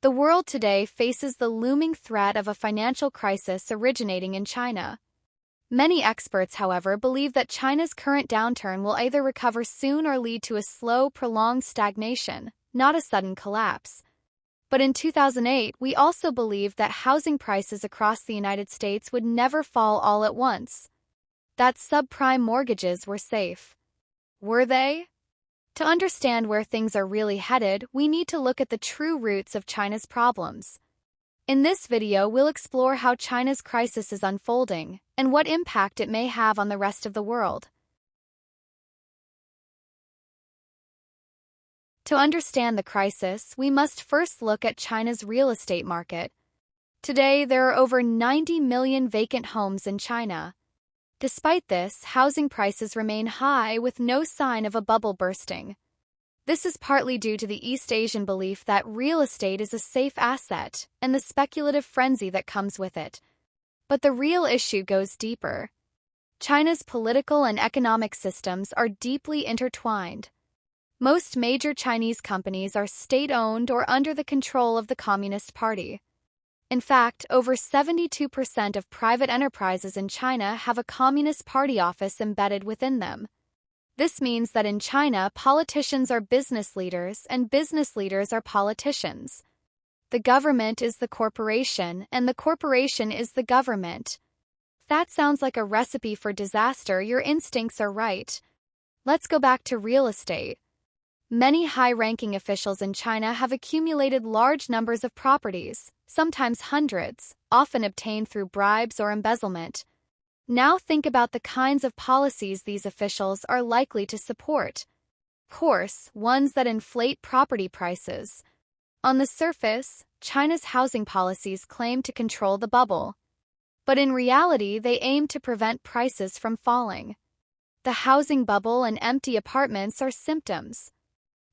The world today faces the looming threat of a financial crisis originating in China. Many experts, however, believe that China's current downturn will either recover soon or lead to a slow, prolonged stagnation, not a sudden collapse. But in 2008, we also believed that housing prices across the United States would never fall all at once. That subprime mortgages were safe. Were they? To understand where things are really headed, we need to look at the true roots of China's problems. In this video, we'll explore how China's crisis is unfolding and what impact it may have on the rest of the world. To understand the crisis, we must first look at China's real estate market. Today, there are over 90 million vacant homes in China. Despite this, housing prices remain high with no sign of a bubble bursting. This is partly due to the East Asian belief that real estate is a safe asset and the speculative frenzy that comes with it. But the real issue goes deeper. China's political and economic systems are deeply intertwined. Most major Chinese companies are state-owned or under the control of the Communist Party. In fact, over 72% of private enterprises in China have a Communist Party office embedded within them. This means that in China, politicians are business leaders and business leaders are politicians. The government is the corporation and the corporation is the government. If that sounds like a recipe for disaster, your instincts are right. Let's go back to real estate. Many high-ranking officials in China have accumulated large numbers of properties, sometimes hundreds, often obtained through bribes or embezzlement. Now think about the kinds of policies these officials are likely to support. Of course, ones that inflate property prices. On the surface, China's housing policies claim to control the bubble. But in reality, they aim to prevent prices from falling. The housing bubble and empty apartments are symptoms.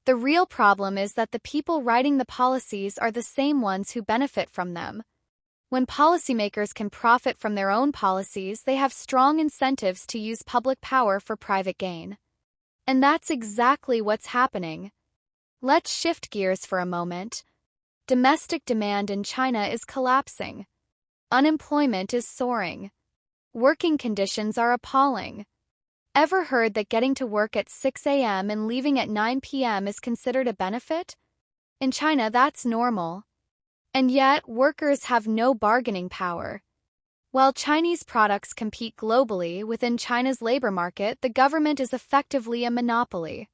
The real problem is that the people writing the policies are the same ones who benefit from them. When policymakers can profit from their own policies, they have strong incentives to use public power for private gain. And that's exactly what's happening. Let's shift gears for a moment. Domestic demand in China is collapsing. Unemployment is soaring. Working conditions are appalling. Ever heard that getting to work at 6 a.m. and leaving at 9 p.m. is considered a benefit? In China, that's normal. And yet, workers have no bargaining power. While Chinese products compete globally within China's labor market, the government is effectively a monopoly.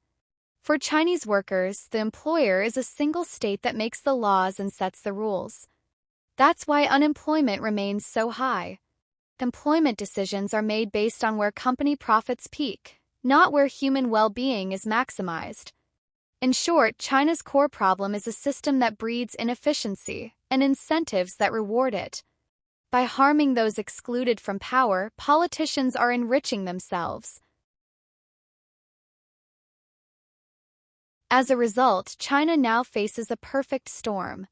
For Chinese workers, the employer is a single state that makes the laws and sets the rules. That's why unemployment remains so high. Employment decisions are made based on where company profits peak, not where human well-being is maximized. In short, China's core problem is a system that breeds inefficiency and incentives that reward it. By harming those excluded from power, politicians are enriching themselves. As a result, China now faces a perfect storm.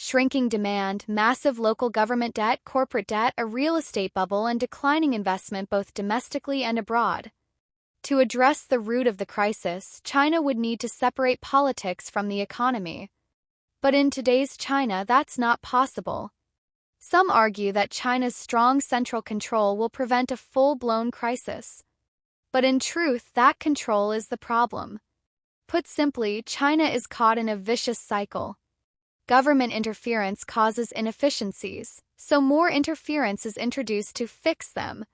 Shrinking demand, massive local government debt, corporate debt, a real estate bubble, and declining investment both domestically and abroad. To address the root of the crisis, China would need to separate politics from the economy. But in today's China, that's not possible. Some argue that China's strong central control will prevent a full-blown crisis. But in truth, that control is the problem. Put simply, China is caught in a vicious cycle. Government interference causes inefficiencies, so more interference is introduced to fix them.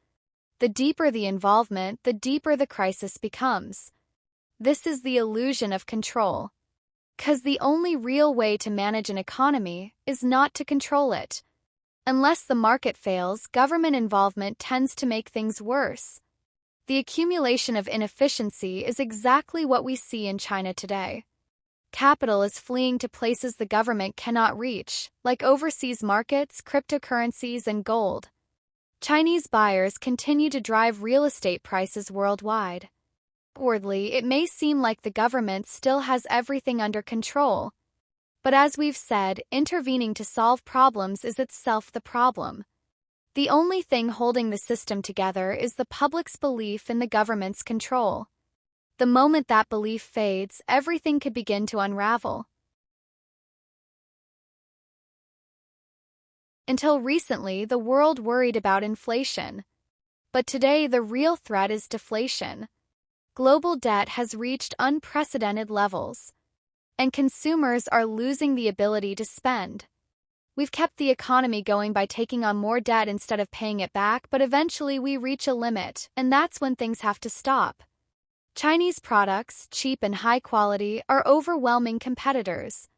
The deeper the involvement, the deeper the crisis becomes. This is the illusion of control. 'Cause the only real way to manage an economy is not to control it. Unless the market fails, government involvement tends to make things worse. The accumulation of inefficiency is exactly what we see in China today. Capital is fleeing to places the government cannot reach, like overseas markets, cryptocurrencies, and gold. Chinese buyers continue to drive real estate prices worldwide. Outwardly, it may seem like the government still has everything under control. But as we've said, intervening to solve problems is itself the problem. The only thing holding the system together is the public's belief in the government's control. The moment that belief fades, everything could begin to unravel. Until recently, the world worried about inflation. But today, the real threat is deflation. Global debt has reached unprecedented levels, and consumers are losing the ability to spend. We've kept the economy going by taking on more debt instead of paying it back, but eventually we reach a limit, and that's when things have to stop. Chinese products, cheap and high quality, are overwhelming competitors.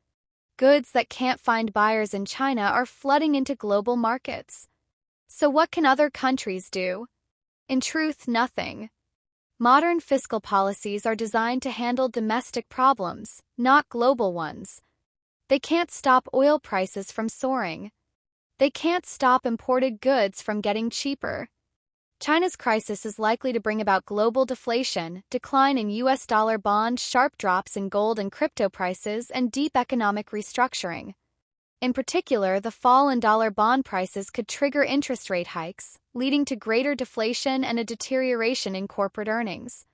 Goods that can't find buyers in China are flooding into global markets. So what can other countries do? In truth, nothing. Modern fiscal policies are designed to handle domestic problems, not global ones. They can't stop oil prices from soaring. They can't stop imported goods from getting cheaper. China's crisis is likely to bring about global deflation, decline in US dollar bonds, sharp drops in gold and crypto prices, and deep economic restructuring. In particular, the fall in dollar bond prices could trigger interest rate hikes, leading to greater deflation and a deterioration in corporate earnings.